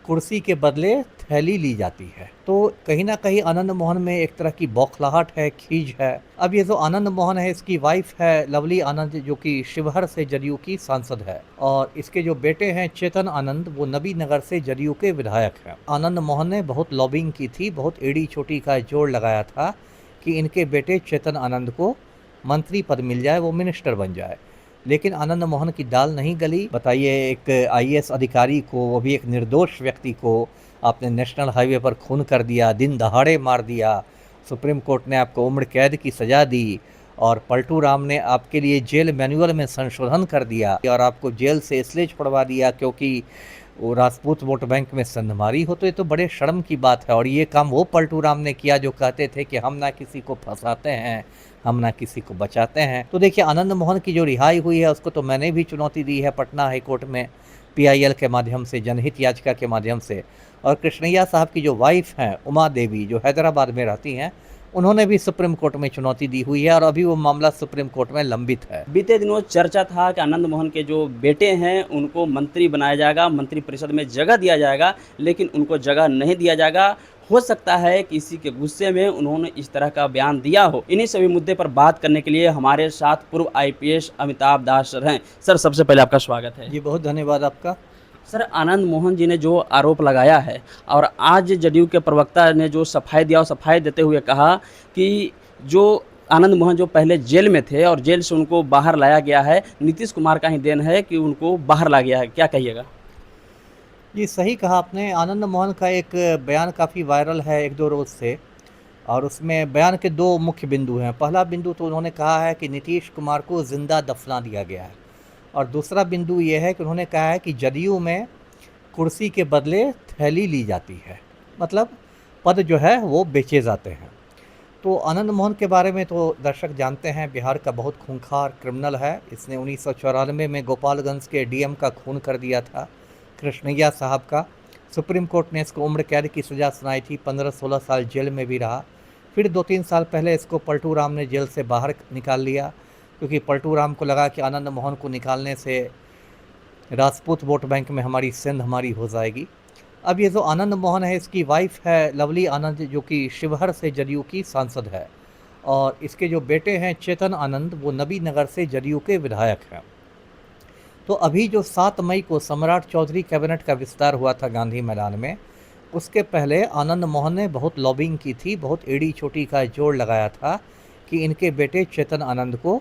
कुर्सी के बदले थैली ली जाती है। तो कहीं न कहीं आनंद मोहन में एक तरह की बौखलाहट है, खीज है। अब ये जो आनंद मोहन है, इसकी वाइफ़ है लवली आनंद, जो कि शिवहर से जदयू की सांसद है, और इसके जो बेटे हैं चेतन आनंद, वो नबीनगर से जदयू के विधायक हैं। आनंद मोहन ने बहुत लॉबिंग की थी, बहुत एड़ी-चोटी का जोर लगाया था कि इनके बेटे चेतन आनंद को मंत्री पद मिल जाए, वो मिनिस्टर बन जाए। लेकिन आनंद मोहन की दाल नहीं गली। बताइए, एक आईएएस अधिकारी को, वो भी एक निर्दोष व्यक्ति को, आपने नेशनल हाईवे पर खून कर दिया, दिन दहाड़े मार दिया। सुप्रीम कोर्ट ने आपको उम्र कैद की सज़ा दी और पलटू राम ने आपके लिए जेल मैनुअल में संशोधन कर दिया और आपको जेल से इसलिए छुड़वा दिया क्योंकि वो राजपूत वोट बैंक में संधमारी हो। तो ये तो बड़े शर्म की बात है, और ये काम वो पलटू राम ने किया जो कहते थे कि हम ना किसी को फंसाते हैं, हम ना किसी को बचाते हैं। तो देखिए, आनंद मोहन की जो रिहाई हुई है उसको तो मैंने भी चुनौती दी है पटना हाई कोर्ट में, पीआईएल के माध्यम से, जनहित याचिका के माध्यम से। और कृष्णैया साहब की जो वाइफ हैं उमा देवी, जो हैदराबाद में रहती हैं, उन्होंने भी सुप्रीम कोर्ट में चुनौती दी हुई है और अभी वो मामला सुप्रीम कोर्ट में लंबित है। बीते दिनों चर्चा था कि आनंद मोहन के जो बेटे हैं उनको मंत्री बनाया जाएगा, मंत्रिपरिषद में जगह दिया जाएगा, लेकिन उनको जगह नहीं दिया जाएगा। हो सकता है कि इसी के गुस्से में उन्होंने इस तरह का बयान दिया हो। इन्हीं सभी मुद्दे पर बात करने के लिए हमारे साथ पूर्व आईपीएस अमिताभ दास सर हैं। सर, सबसे पहले आपका स्वागत है। जी, बहुत धन्यवाद आपका। सर, आनंद मोहन जी ने जो आरोप लगाया है और आज जदयू के प्रवक्ता ने जो सफाई दिया और सफाई देते हुए कहा कि जो आनंद मोहन जो पहले जेल में थे और जेल से उनको बाहर लाया गया है, नीतीश कुमार का ही देन है कि उनको बाहर लाया गया है, क्या कहिएगा? जी, सही कहा आपने। आनंद मोहन का एक बयान काफ़ी वायरल है 1-2 रोज़ से, और उसमें बयान के 2 मुख्य बिंदु हैं। पहला बिंदु तो उन्होंने कहा है कि नीतीश कुमार को ज़िंदा दफ़ना दिया गया है, और दूसरा बिंदु ये है कि उन्होंने कहा है कि जदयू में कुर्सी के बदले थैली ली जाती है। मतलब पद जो है वो बेचे जाते हैं। तो आनंद मोहन के बारे में तो दर्शक जानते हैं, बिहार का बहुत खूंखार क्रिमिनल है। इसने 1994 में गोपालगंज के डीएम का खून कर दिया था, कृष्णैया साहब का। सुप्रीम कोर्ट ने इसको उम्र कैद की सज़ा सुनाई थी, 15-16 साल जेल में भी रहा। फिर 2-3 साल पहले इसको पलटू राम ने जेल से बाहर निकाल लिया, क्योंकि पलटू राम को लगा कि आनंद मोहन को निकालने से राजपूत वोट बैंक में हमारी सेंध हमारी हो जाएगी। अब ये जो आनंद मोहन है, इसकी वाइफ़ है लवली आनंद, जो कि शिवहर से जदयू की सांसद है, और इसके जो बेटे हैं चेतन आनंद, वो नबीनगर से जदयू के विधायक हैं। तो अभी जो 7 मई को सम्राट चौधरी कैबिनेट का विस्तार हुआ था गांधी मैदान में, उसके पहले आनंद मोहन ने बहुत लॉबिंग की थी, बहुत एड़ी-चोटी का जोर लगाया था कि इनके बेटे चेतन आनंद को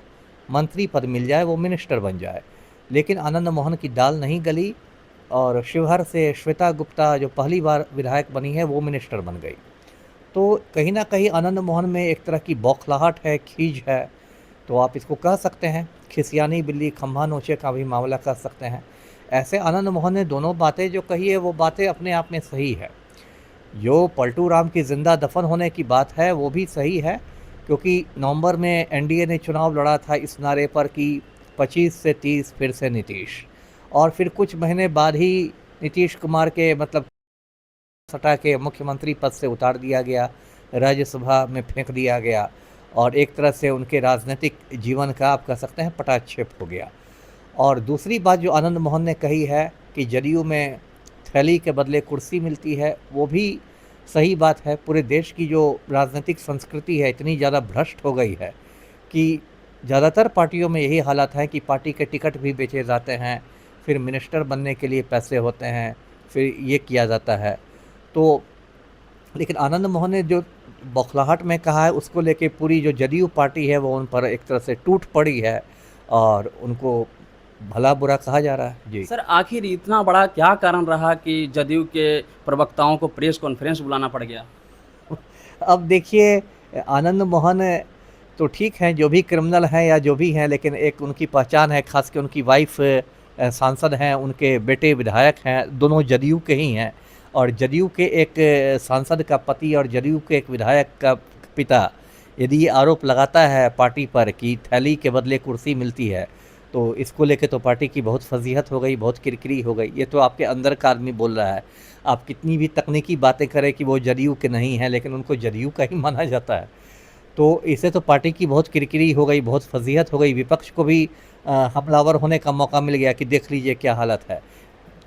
मंत्री पद मिल जाए, वो मिनिस्टर बन जाए। लेकिन आनंद मोहन की दाल नहीं गली, और शिवहर से श्वेता गुप्ता, जो पहली बार विधायक बनी है, वो मिनिस्टर बन गई। तो कहीं न कहीं आनंद मोहन में एक तरह की बौखलाहट है, खीज है। तो आप इसको कह सकते हैं, खिसियानी बिल्ली खंभा नोचे का भी मामला कह सकते हैं। ऐसे आनंद मोहन ने दोनों बातें जो कही है, वो बातें अपने आप में सही है। जो पलटू राम की ज़िंदा दफ़न होने की बात है, वो भी सही है, क्योंकि नवंबर में एनडीए ने चुनाव लड़ा था इस नारे पर कि 25 से 30 फिर से नीतीश, और फिर कुछ महीने बाद ही नीतीश कुमार के मतलब सटा के मुख्यमंत्री पद से उतार दिया गया, राज्यसभा में फेंक दिया गया, और एक तरह से उनके राजनीतिक जीवन का आप कह सकते हैं पटाक्षेप हो गया। और दूसरी बात जो आनंद मोहन ने कही है कि जदयू में थैली के बदले कुर्सी मिलती है, वो भी सही बात है। पूरे देश की जो राजनीतिक संस्कृति है, इतनी ज़्यादा भ्रष्ट हो गई है कि ज़्यादातर पार्टियों में यही हालत है कि पार्टी के टिकट भी बेचे जाते हैं, फिर मिनिस्टर बनने के लिए पैसे होते हैं, फिर ये किया जाता है। तो लेकिन आनंद मोहन ने जो बौखलाहट में कहा है, उसको लेके पूरी जो जदयू पार्टी है वो उन पर एक तरह से टूट पड़ी है, और उनको भला बुरा कहा जा रहा है। जी। सर, आखिर इतना बड़ा क्या कारण रहा कि जदयू के प्रवक्ताओं को प्रेस कॉन्फ्रेंस बुलाना पड़ गया? अब देखिए, आनंद मोहन तो ठीक हैं, जो भी क्रिमिनल हैं या जो भी हैं, लेकिन एक उनकी पहचान है, ख़ास के उनकी वाइफ सांसद हैं, उनके बेटे विधायक हैं, दोनों जदयू के ही हैं। और जदयू के एक सांसद का पति और जदयू के एक विधायक का पिता यदि ये आरोप लगाता है पार्टी पर कि थैली के बदले कुर्सी मिलती है, तो इसको लेके तो पार्टी की बहुत फजीहत हो गई, बहुत किरकिरी हो गई। ये तो आपके अंदर का आदमी बोल रहा है। आप कितनी भी तकनीकी बातें करें कि वो जदयू के नहीं हैं, लेकिन उनको जदयू का ही माना जाता है। तो इससे तो पार्टी की बहुत किरकिरी हो गई, बहुत फजीहत हो गई, विपक्ष को भी हमलावर होने का मौका मिल गया कि देख लीजिए क्या हालत है।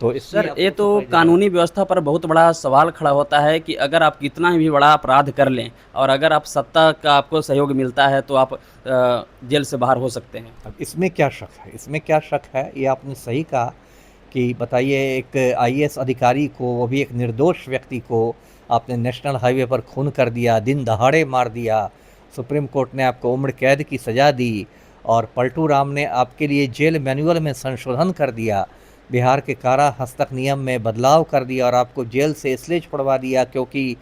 तो इसलिए सर, ये आपको तो सफाई देना कानूनी व्यवस्था पर बहुत बड़ा सवाल खड़ा होता है कि अगर आप कितना भी बड़ा अपराध कर लें और अगर आप सत्ता का आपको सहयोग मिलता है तो आप जेल से बाहर हो सकते हैं। अब इसमें क्या शक है? इसमें क्या शक है? ये आपने सही कहा कि बताइए एक आईएएस अधिकारी को, वो भी एक निर्दोष व्यक्ति को आपने नेशनल हाईवे पर खून कर दिया, दिन दहाड़े मार दिया, सुप्रीम कोर्ट ने आपको उम्र कैद की सज़ा दी और पलटू राम ने आपके लिए जेल मैनुअल में संशोधन कर दिया, बिहार के कारा हस्तक नियम में बदलाव कर दिया और आपको जेल से इसलिए छुड़वा दिया क्योंकि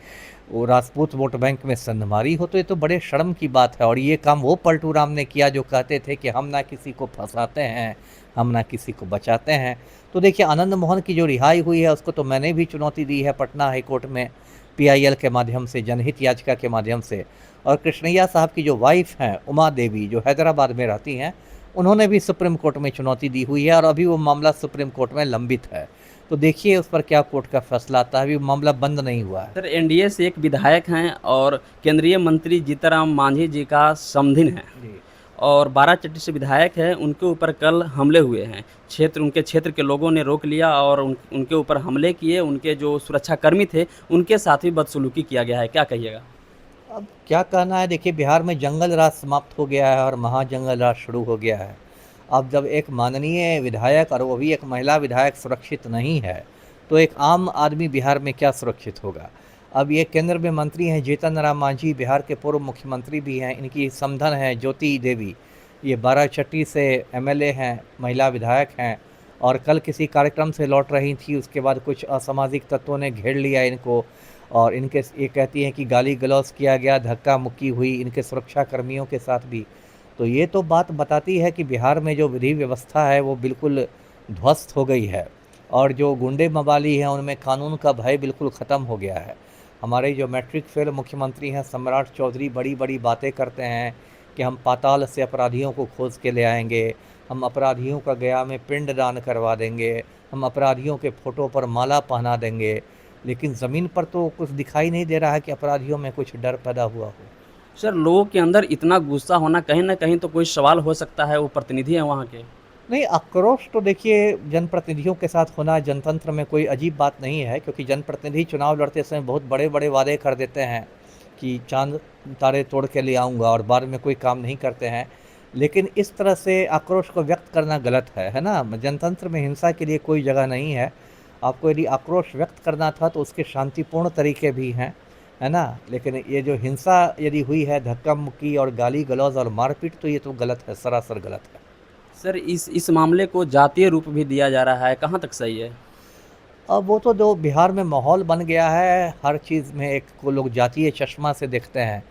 वो राजपूत वोट बैंक में संधमारी हो। तो ये तो बड़े शर्म की बात है और ये काम वो पलटू राम ने किया जो कहते थे कि हम ना किसी को फंसाते हैं, हम ना किसी को बचाते हैं। तो देखिए आनंद मोहन की जो रिहाई हुई है उसको तो मैंने भी चुनौती दी है पटना हाई कोर्ट में पीआईएल के माध्यम से, जनहित याचिका के माध्यम से। और कृष्णैया साहब की जो वाइफ हैं उमा देवी, जो हैदराबाद में रहती हैं, उन्होंने भी सुप्रीम कोर्ट में चुनौती दी हुई है और अभी वो मामला सुप्रीम कोर्ट में लंबित है। तो देखिए उस पर क्या कोर्ट का फैसला आता है, अभी वो मामला बंद नहीं हुआ है। सर, एनडीए से एक विधायक हैं और केंद्रीय मंत्री जीतनराम मांझी जी का समधिन हैं जी। और बाराचट्टी से विधायक हैं, उनके ऊपर कल हमले हुए हैं। उनके क्षेत्र के लोगों ने रोक लिया और उनके ऊपर हमले किए, उनके जो सुरक्षाकर्मी थे, उनके साथ भी बदसलूकी किया गया है। क्या कहिएगा? अब क्या कहना है, देखिए बिहार में जंगल राज समाप्त हो गया है और महाजंगल राज शुरू हो गया है। अब जब एक माननीय विधायक और वो भी एक महिला विधायक सुरक्षित नहीं है, तो एक आम आदमी बिहार में क्या सुरक्षित होगा। अब ये केंद्र में मंत्री हैं जीतन राम मांझी, बिहार के पूर्व मुख्यमंत्री भी हैं, इनकी समधन है ज्योति देवी, ये बाराचट्टी से एमएलए हैं, महिला विधायक हैं और कल किसी कार्यक्रम से लौट रही थी, उसके बाद कुछ असामाजिक तत्वों ने घेर लिया इनको और इनके ये कहती हैं कि गाली गलौज किया गया, धक्का मुक्की हुई इनके सुरक्षा कर्मियों के साथ भी। तो ये तो बात बताती है कि बिहार में जो विधि व्यवस्था है वो बिल्कुल ध्वस्त हो गई है और जो गुंडे मवाली हैं उनमें कानून का भय बिल्कुल ख़त्म हो गया है। हमारे जो मैट्रिक फेल मुख्यमंत्री हैं सम्राट चौधरी बड़ी बड़ी बातें करते हैं कि हम पाताल से अपराधियों को खोज के ले आएंगे, हम अपराधियों का गया में पिंड दान करवा देंगे, हम अपराधियों के फ़ोटो पर माला पहना देंगे, लेकिन ज़मीन पर तो कुछ दिखाई नहीं दे रहा है कि अपराधियों में कुछ डर पैदा हुआ हो। सर, लोगों के अंदर इतना गुस्सा होना कहीं न कहीं तो कोई सवाल हो सकता है, वो प्रतिनिधि हैं वहाँ के। नहीं, आक्रोश तो देखिए जनप्रतिनिधियों के साथ होना जनतंत्र में कोई अजीब बात नहीं है, क्योंकि जनप्रतिनिधि चुनाव लड़ते समय बहुत बड़े-बड़े वादे कर देते हैं कि चाँद तारे तोड़ के ले आऊँगा और बाद में कोई काम नहीं करते हैं। लेकिन इस तरह से आक्रोश को व्यक्त करना गलत है ना? जनतंत्र में हिंसा के लिए कोई जगह नहीं है। आपको यदि आक्रोश व्यक्त करना था तो उसके शांतिपूर्ण तरीके भी हैं, है ना? लेकिन ये जो हिंसा यदि हुई है, धक्का-मुक्की और गाली-गलौज और मारपीट, तो ये तो गलत है, सरासर गलत है। सर, इस मामले को जातीय रूप भी दिया जा रहा है, कहाँ तक सही है? अब वो तो जो बिहार में माहौल बन गया है, हर चीज़ में एक को लोग जातीय चश्मा से देखते हैं।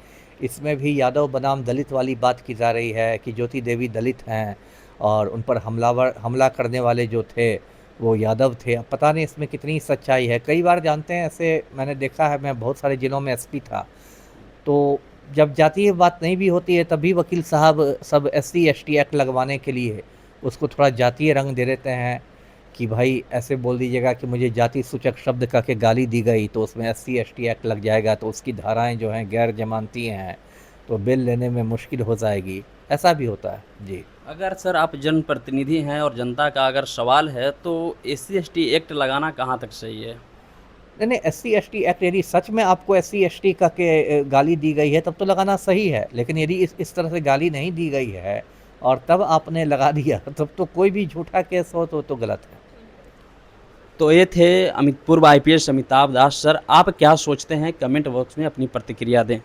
इसमें भी यादव बनाम दलित वाली बात की जा रही है कि ज्योति देवी दलित हैं और उन पर हमला करने वाले जो थे, वो यादव थे। अब पता नहीं इसमें कितनी सच्चाई है। कई बार जानते हैं ऐसे मैंने देखा है, मैं बहुत सारे ज़िलों में एसपी था, तो जब जातीय बात नहीं भी होती है, तभी वकील साहब सब एससी एसटी एक्ट लगवाने के लिए उसको थोड़ा जातीय रंग दे देते हैं कि भाई ऐसे बोल दीजिएगा कि मुझे जाति सूचक शब्द कह के गाली दी गई तो उसमें एससी एसटी एक्ट लग जाएगा, तो उसकी धाराएं जो हैं गैर जमानती हैं, तो बिल लेने में मुश्किल हो जाएगी। ऐसा भी होता है। जी। अगर सर आप जनप्रतिनिधि हैं और जनता का अगर सवाल है, तो एससी-एसटी एक्ट लगाना कहाँ तक सही है? नहीं, नहीं, एससी एसटी एक्ट यदि सच में आपको एससी एसटी का के गाली दी गई है तब तो लगाना सही है, लेकिन यदि इस तरह से गाली नहीं दी गई है और तब आपने लगा दिया तब तो कोई भी झूठा केस हो तो गलत है। तो ये थे पूर्व आईपीएस अमिताभ दास। सर, आप क्या सोचते हैं? कमेंट बॉक्स में अपनी प्रतिक्रिया दें।